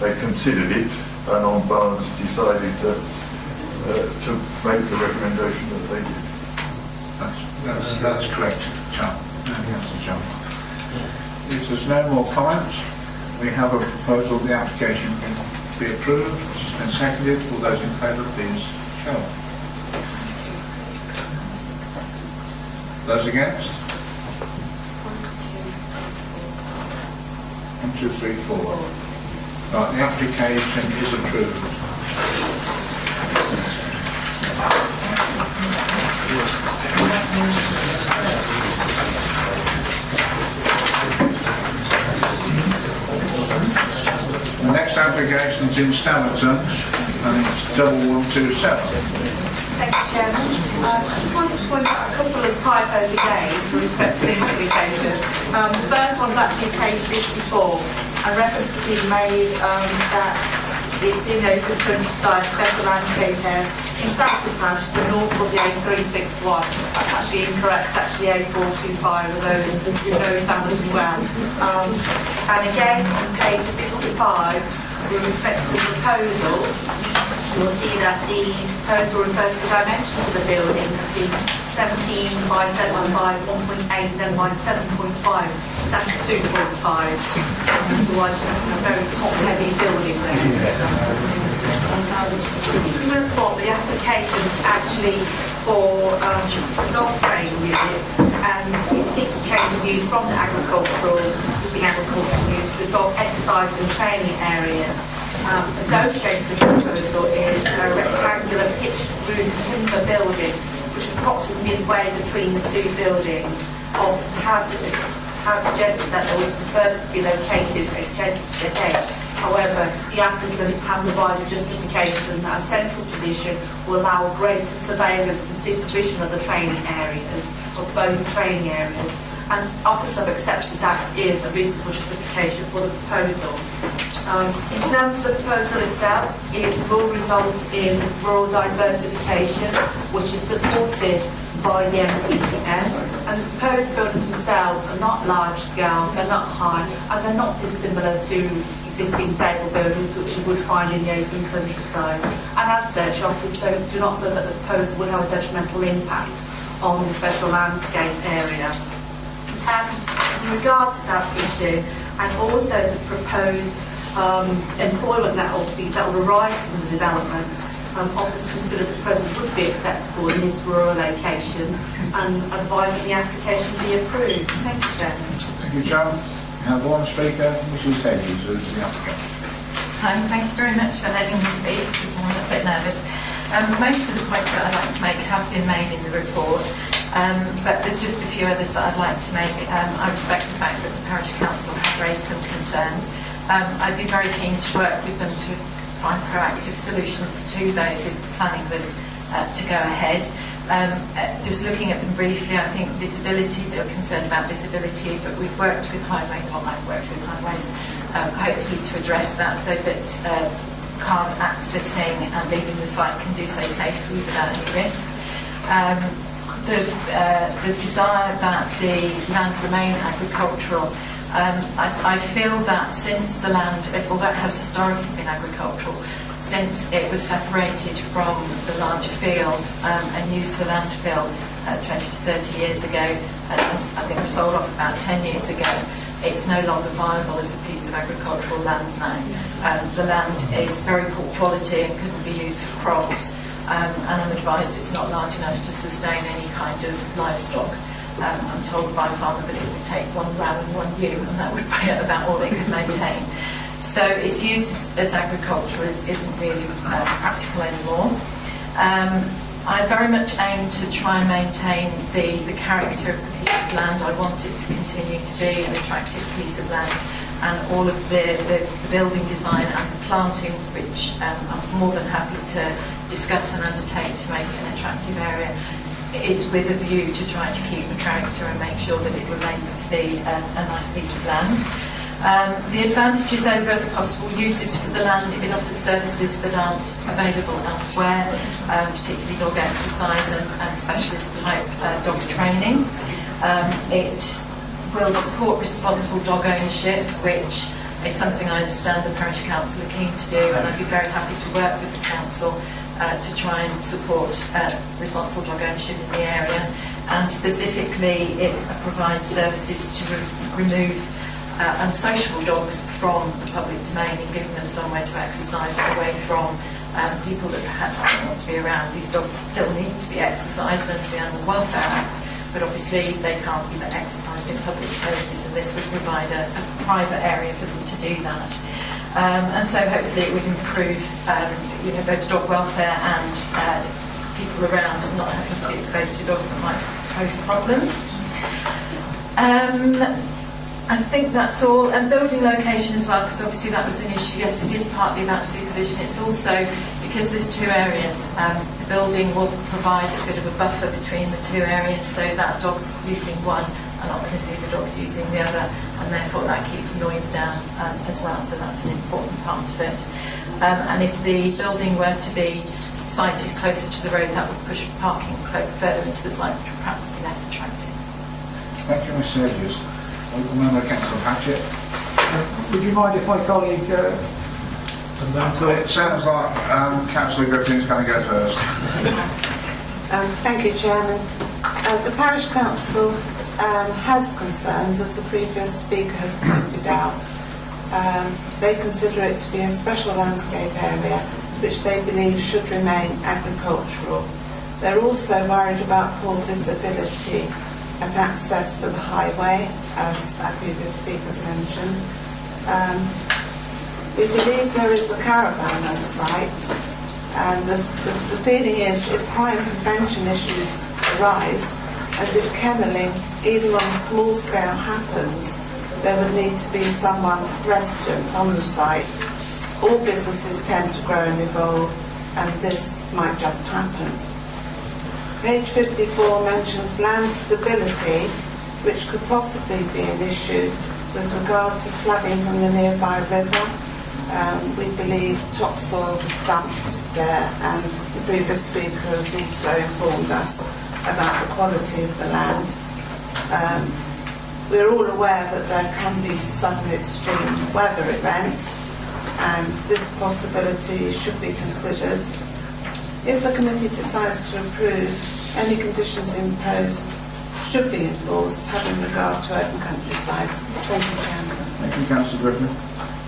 They considered it and on balance decided to make the recommendation that they did. That's correct, Councillor. If there's no more comments, we have a proposal the application be approved and seconded. All those in favour, please show. Those against? 1, 2, 3, 4. Right, the application is approved. The next application is in Stamerton and it's 1127. Thank you, Chairman. I just wanted to point out a couple of typos again with respect to the application. The first one's actually page 54, and reference has been made that it's in open countryside, special landscape area. In Stamerton Parish, the north of the A361. That's actually incorrect. It's actually A425 for those who know Stamerton well. And again, on page 55, with respect to the proposal, you'll see that the proposal refers to the dimensions of the building as being 17 by 7 by 1.8, then by 7.5, down to 2.5. Otherwise, a very top-heavy building there. The application is actually for dog training units, and it seeks a change of use from the existing agricultural use to dog exercise and training areas. Associated with this proposal is a rectangular pitched roof timber building, which is approximately midway between the two buildings. Officers have suggested that they would prefer it to be located adjacent to the hedge. However, the applicants have provided justification that a central position will allow greater surveillance and supervision of the training areas, of both training areas, and officers have accepted that is a reasonable justification for the proposal. In terms of the proposal itself, it will result in rural diversification, which is supported by the MPPM, and the proposed buildings themselves are not large scale, they're not high, and they're not dissimilar to existing stable buildings which you would find in the open countryside. And as such, officers do not feel that the proposal would have a detrimental impact on the special landscape area. In regard to that issue, and also the proposed employment that will arise from the development, officers consider the proposal would be acceptable in this rural location and advise that the application be approved. Thank you, Chairman. Thank you, John. We have one speaker, Mrs. Hedges, who's the applicant. Hi, thank you very much for letting me speak, because I'm a little bit nervous. Most of the points that I'd like to make have been made in the report, but there's just a few others that I'd like to make. I respect the fact that the Parish Council have raised some concerns. I'd be very keen to work with them to find proactive solutions to those if the planning was to go ahead. Just looking at them briefly, I think visibility, they're concerned about visibility, but we've worked with highways, or I've worked with highways, hopefully to address that so that cars accessing and leaving the site can do so safely without any risk. The desire that the land remain agricultural, I feel that since the land, although it has historically been agricultural, since it was separated from the larger field and used for landfill 20 to 30 years ago, and I think it was sold off about 10 years ago, it's no longer viable as a piece of agricultural land now. The land is very poor quality and couldn't be used for crops. And I'm advised it's not large enough to sustain any kind of livestock. I'm told by a farmer that it would take one ram and one ewe, and that would be about all it could maintain. So its use as agriculture isn't really practical anymore. I very much aim to try and maintain the character of the piece of land. I want it to continue to be an attractive piece of land, and all of the building design and the planting, which I'm more than happy to discuss and undertake to make it an attractive area, is with a view to try to keep the character and make sure that it remains to be a nice piece of land. The advantages over other possible uses for the land, it offers services that aren't available elsewhere, particularly dog exercise and specialist type dog training. It will support responsible dog ownership, which is something I understand the parish council are keen to do, and I'd be very happy to work with the council to try and support responsible dog ownership in the area. And specifically, it provides services to remove unsociable dogs from the public domain and giving them somewhere to exercise away from people that perhaps don't want to be around. These dogs still need to be exercised under the Animal Welfare Act, but obviously they can't be exercised in public places, and this would provide a private area for them to do that. And so hopefully it would improve both dog welfare and people around not having to be exposed to dogs that might pose problems. I think that's all. And building location as well, because obviously that was an issue. Yes, it is partly about supervision. It's also, because there's two areas, the building will provide a bit of a buffer between the two areas, so that dog's using one and not going to see the dog's using the other, and therefore that keeps noise down as well, so that's an important part of it. And if the building were to be sited closer to the road, that would push parking further into the site, which would perhaps be less attractive. Thank you, Mr. Edges. Remember, Councillor Patchett. Would you mind if my colleague it sounds like Councillor Griffin's going to go first. Thank you, Chairman. The Parish Council has concerns, as the previous speaker has pointed out. They consider it to be a special landscape area which they believe should remain agricultural. They're also worried about poor visibility at access to the highway, as our previous speakers mentioned. We believe there is a caravan on site, and the feeling is if crime prevention issues arise, and if kennelling, even on a small scale, happens, there would need to be someone resident on the site. All businesses tend to grow and evolve, and this might just happen. Page 54 mentions land stability, which could possibly be an issue with regard to flooding from the nearby river. We believe topsoil was dumped there, and the previous speaker has also informed us about the quality of the land. We're all aware that there can be sudden extreme weather events, and this possibility should be considered. If the committee decides to approve, any conditions imposed should be enforced, having regard to open countryside. Thank you, Chairman. Thank you, Councillor Griffin.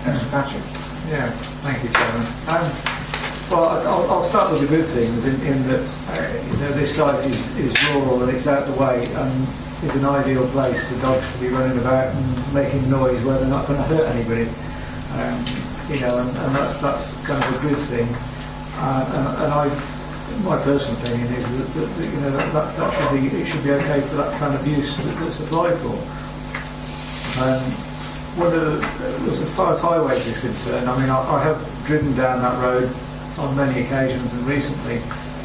Councillor Patrick. Yeah, thank you, Chairman. Well, I'll start with the good things in that this site is rural and it's out the way and is an ideal place for dogs to be running about and making noise where they're not going to hurt anybody. And that's kind of a good thing. My personal opinion is that it should be okay for that kind of use that's applied for. As far as highways is concerned, I mean, I have driven down that road on many occasions, and recently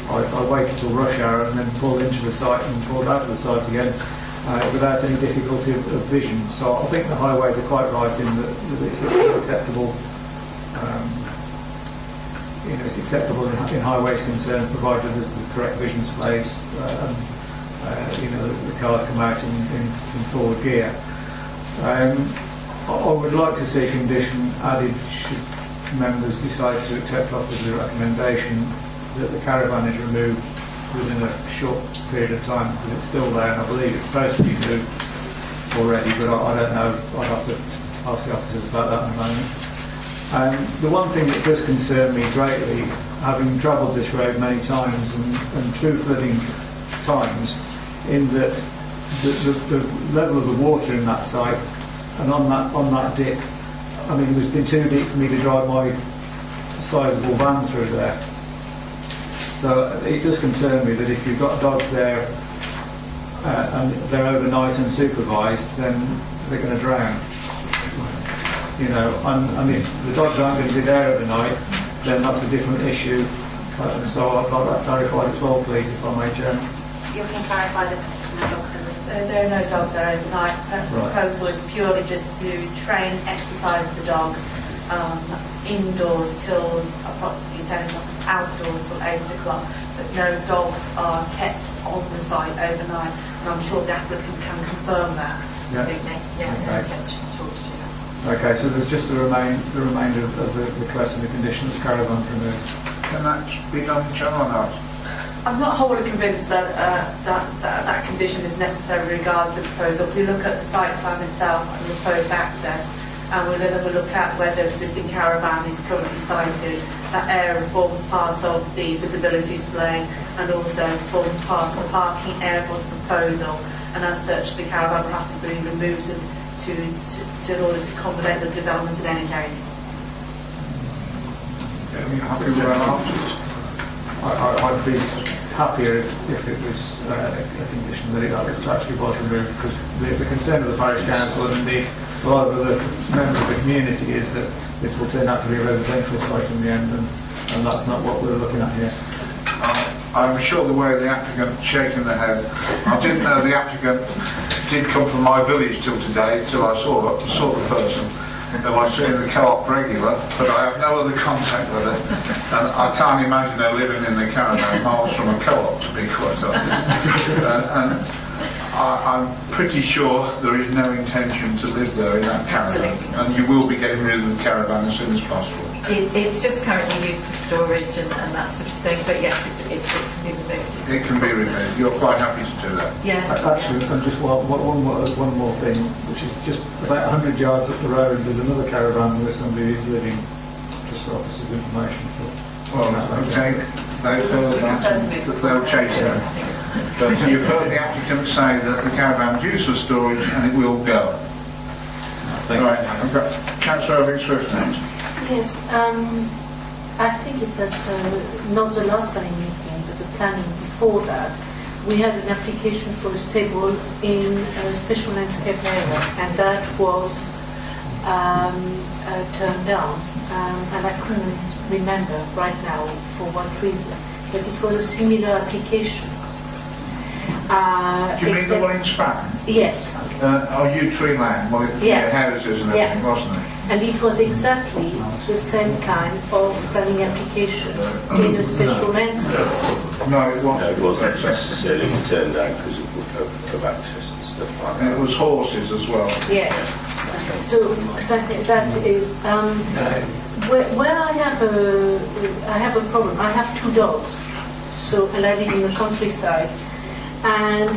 I waited till rush hour and then pulled into the site and pulled out of the site again without any difficulty of vision. So I think the highways are quite right in that it's an acceptable it's acceptable in highways concerned, provided there's the correct vision displays, the cars come out in forward gear. I would like to see a condition added should members decide to accept the recommendation that the caravan is removed within a short period of time, because it's still there and I believe it's supposed to be moved already, but I don't know. I'd have to ask the officers about that in a moment. The one thing that does concern me greatly, having travelled this road many times and through flooding times, in that the level of the water in that site and on that dip, I mean, it's been too deep for me to drive my sizable van through there. So it does concern me that if you've got dogs there and they're overnight unsupervised, then they're going to drown. And if the dogs aren't going to be there overnight, then that's a different issue. And so I'd like that clarified as well, please, if I may, Chairman. You can clarify the dogs. There are no dogs there overnight. The proposal is purely just to train, exercise the dogs indoors till approximately 10 o'clock, outdoors till 8 o'clock. But no dogs are kept on the site overnight, and I'm sure the applicant can confirm that. Absolutely. Yeah, no intention at all to do that. Okay, so there's just the remainder of the request and the conditions caravan removed. Can that be done, John, or not? I'm not wholly convinced that that condition is necessary regards to the proposal. If we look at the site plan itself and the proposed access, and we'll then have a look at where the existing caravan is currently sited, that area forms part of the visibility display and also forms part of the parking area for the proposal, and as such the caravan will have to be removed in order to accommodate the development in any case. Are you happy with that? I'd be happier if it was a condition that it actually was removed, because the concern of the parish council and indeed a lot of the members of the community is that this will turn out to be a residential site in the end, and that's not what we're looking at here. I'm sure the way the applicant shaking their head, I didn't know the applicant did come from my village till today, till I saw the person. I see in the co-op regular, but I have no other contact with her. And I can't imagine her living in the caravan miles from a co-op, to be quite honest. And I'm pretty sure there is no intention to live there in that caravan. Absolutely. And you will be getting rid of the caravan as soon as possible. It's just currently used for storage and that sort of thing, but yes, it can be removed. It can be removed. You're quite happy to do that? Yeah. Actually, and just one more thing, which is just about 100 yards up the road, there's another caravan where somebody is living, just for officers' information. Well, okay, they've heard that, they'll chase them. But you've heard the applicant say that the caravan's used for storage and it will go. Right, I've got Councillor Irving Swift next. Yes, I think it's at not the last planning meeting, but the planning before that, we had an application for a stable in a special landscape area, and that was turned down, and I couldn't remember right now for what reason, but it was a similar application. Do you mean the one in Spam? Yes. You tree land, well, houses and everything, wasn't it? And it was exactly the same kind of planning application in a special landscape. No, it wasn't. No, it wasn't necessarily turned down because of access and stuff like that. And it was horses as well. Yes. So that is where I have a problem. I have 2 dogs, so and I live in the countryside. And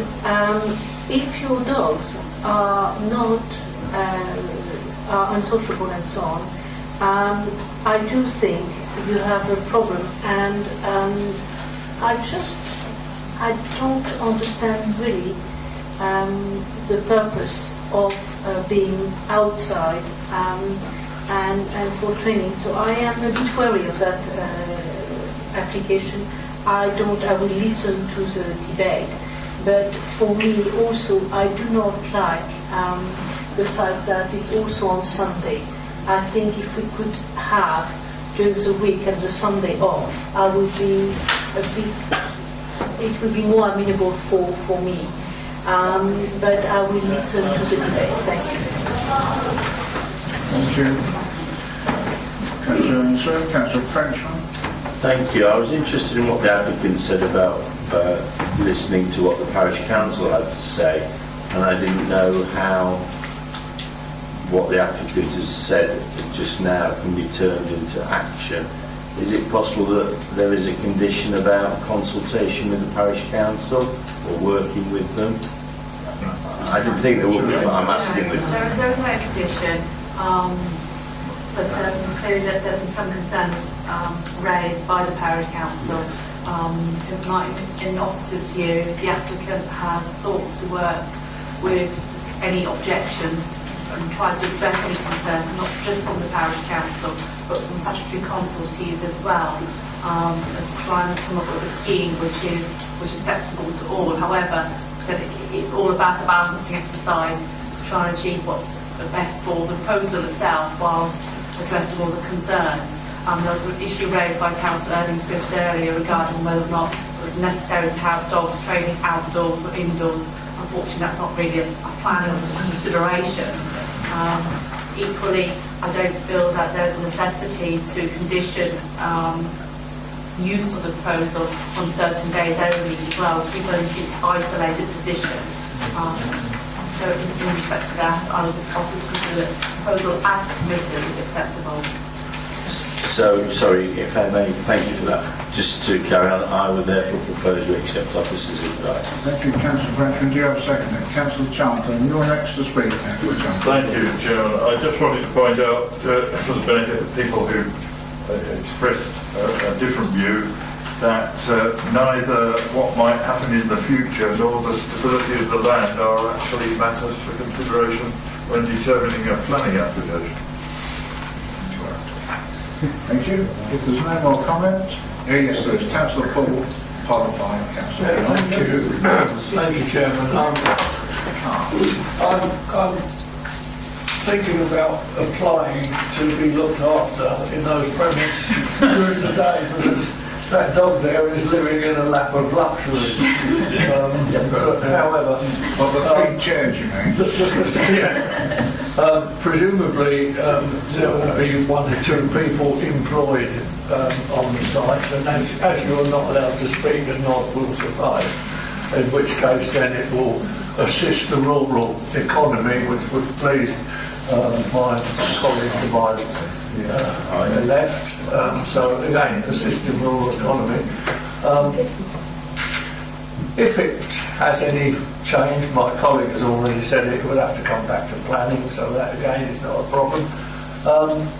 if your dogs are not are unsociable and so on, I do think you have a problem. And I don't understand really the purpose of being outside and for training. So I am a bit wary of that application. I will listen to the debate. But for me also, I do not like the fact that it's also on Sunday. I think if we could have during the week and the Sunday off, it would be more amenable for me. But I will listen to the debate. Thank you. Thank you. Councillor Frenchman. Thank you. I was interested in what the applicant said about listening to what the parish council had to say, and I didn't know how what the applicant has said just now can be turned into action. Is it possible that there is a condition about consultation with the parish council or working with them? I didn't think there would be, but I'm asking them. There is no condition, but clearly there have been some concerns raised by the parish council. It might, in the officer's view, the applicant has sought to work with any objections and try to address any concerns, not just from the parish council, but from statutory consultees as well, and to try and come up with a scheme which is acceptable to all. However, it's all about a balancing exercise to try and achieve what's the best for the proposal itself whilst addressing all the concerns. There was an issue raised by Councillor Irving Swift earlier regarding whether or not it was necessary to have dogs training outdoors or indoors. Unfortunately, that's not really a planning consideration. Equally, I don't feel that there's a necessity to condition use of the proposal on certain days only as well, people in this isolated position. So in respect to that, I would also consider the proposal as submitted is acceptable. So, sorry, if I may, thank you for that. Just to carry on, I would therefore propose we accept officers' advice. Thank you, Councillor Bradford. Do you have a second? Councillor Charlton, you're next to speak, Councillor Charlton. Thank you, Chairman. I just wanted to point out, for the benefit of people who expressed a different view, that neither what might happen in the future nor the stability of the land are actually matters for consideration when determining a planning application. Thank you. If there's no more comments, yes, there is. Councillor Paul, followed by Councillor. Thank you. Thank you, Chairman. I'm thinking about applying to be looked after in those premises during the day, because that dog there is living in a lap of luxury. However, well, the three chairs, you mean? Presumably there will be 1 or 2 people employed on the site, and as you're not allowed to speak, a nod will suffice, in which case then it will assist the rural economy, which would please my colleague to my left. So again, assist the rural economy. If it has any change, my colleague has already said it would have to come back to planning, so that again is not a problem.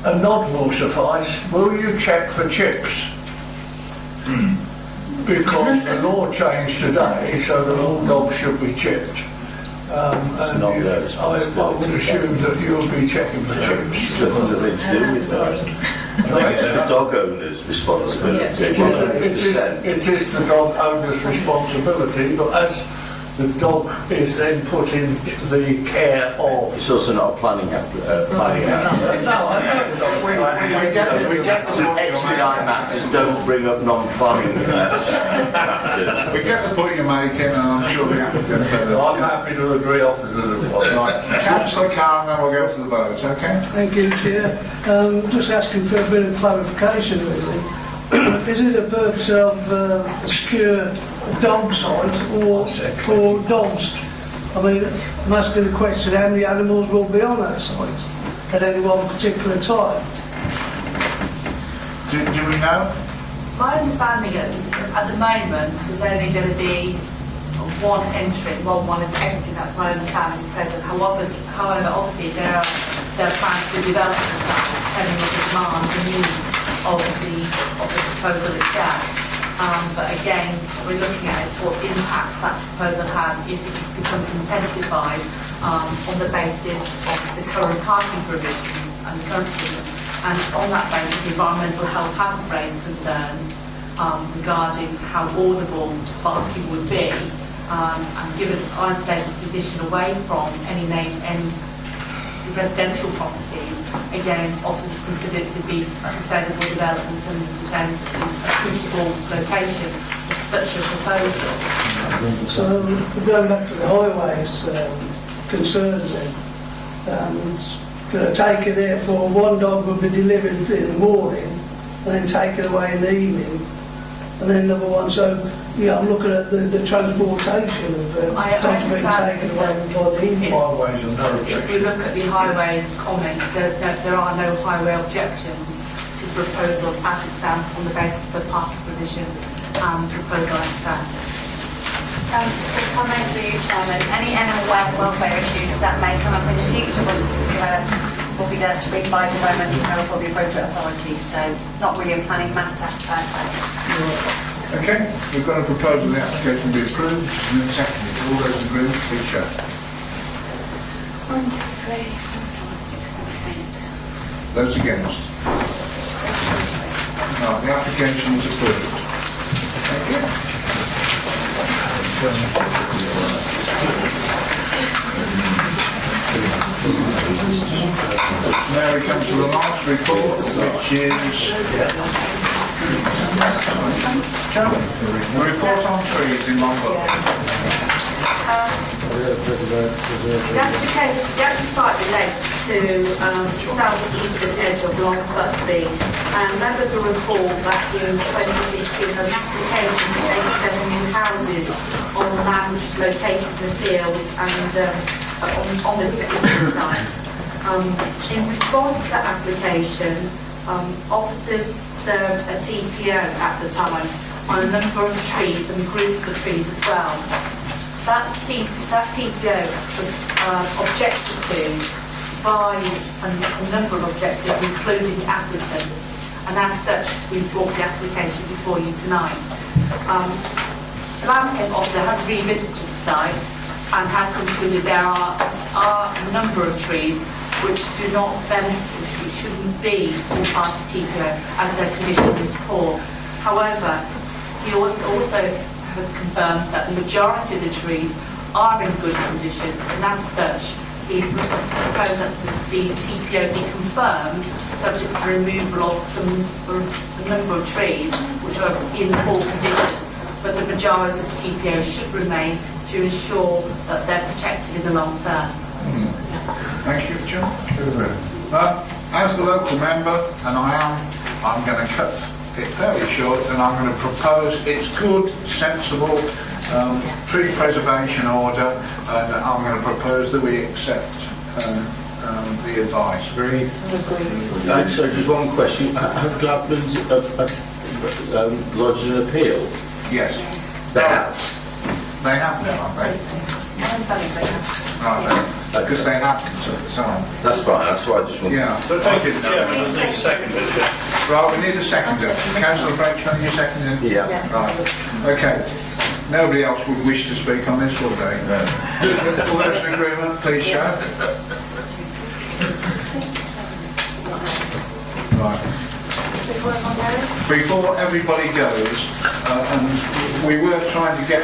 A nod will suffice. Will you check for chips? Because the law changed today, so that all dogs should be chipped. I would assume that you'll be checking for chips. There's nothing to do with that. It's the dog owner's responsibility. It is the dog owner's responsibility, but as the dog is then put in the care of... It's also not a planning application. We get to expedite matters, don't bring up non-planning matters. We get the point you're making, and I'm sure the applicant... I'm happy to agree officers as well. Right. Councillor Carr, and then we'll go to the vote, okay? Thank you, Chair. Just asking for a bit of clarification, really. Is it a purpose of a secure dog site or dogs? I mean, I'm asking the question, how many animals will be on that site at any one particular time? Do we know? My understanding is, at the moment, there's only going to be one entry, one is exiting. That's my understanding at present. However, obviously there are plans to develop the site depending on the demands and needs of the proposal itself. But again, what we're looking at is what impact that proposal has if it becomes intensified on the basis of the current parking provision and the current provision. And on that basis, the environmental health have raised concerns regarding how audible parking would be, and given its isolated position away from any residential properties, again, often it's considered to be a sustainable development and a suitable location for such a proposal. So, going back to the highways concerns then, going to take it therefore one dog will be delivered in the morning and then taken away in the evening, and then another one. So, yeah, I'm looking at the transportation of things being taken away by the evening. Highways and no If we look at the highway comments, there are no highway objections to the proposal as it stands on the basis of the parking provision proposal as it stands. Comment for you, Chairman. Any animal welfare issues that may come up in the future once this is developed will be dealt with by the environmental health or the appropriate authority, so not really a planning matter per se. Okay, we've got a proposal the application be approved and then seconded. All those in agreement, please show. 1, 2, 3, 4, 5, 6, 7, 8. Those against? No, the application is approved. Thank you. Now we come to the last report, which is the report on trees in Longwood. The actual site relates to south-eastern edge of Longwood, and members will recall back in 2016 an application for 87 new houses on the land which is located in the field and on this particular site. In response to that application, officers served a TPO at the time on a number of trees and groups of trees as well. That TPO was objected to by a number of objectors, including the applicants, and as such we brought the application before you tonight. The landscape officer has revisited the site and has concluded there are a number of trees which do not benefit, which shouldn't be all part of TPO as their condition is poor. However, he also has confirmed that the majority of the trees are in good condition, and as such, he proposed that the TPO be confirmed, subject to removal of a number of trees which are in poor condition, but the majority of the TPO should remain to ensure that they're protected in the long term. Thank you, John. As the local member, and I'm going to cut it very short, and I'm going to propose its good, sensible tree preservation order, and I'm going to propose that we accept the advice. Agreed? So just one question. Have Gladman's lodged an appeal? Yes. They have? They have now, haven't they? Right, because they haven't at the time. That's fine, that's why I just wanted Yeah. So take it, Chairman, I need a seconder. Right, we need a seconder. Councillor Bradshaw, you seconding? Yeah. Right. Okay. Nobody else would wish to speak on this, will they? No. All those in agreement, please show. Right. Before everybody goes, and we were trying to get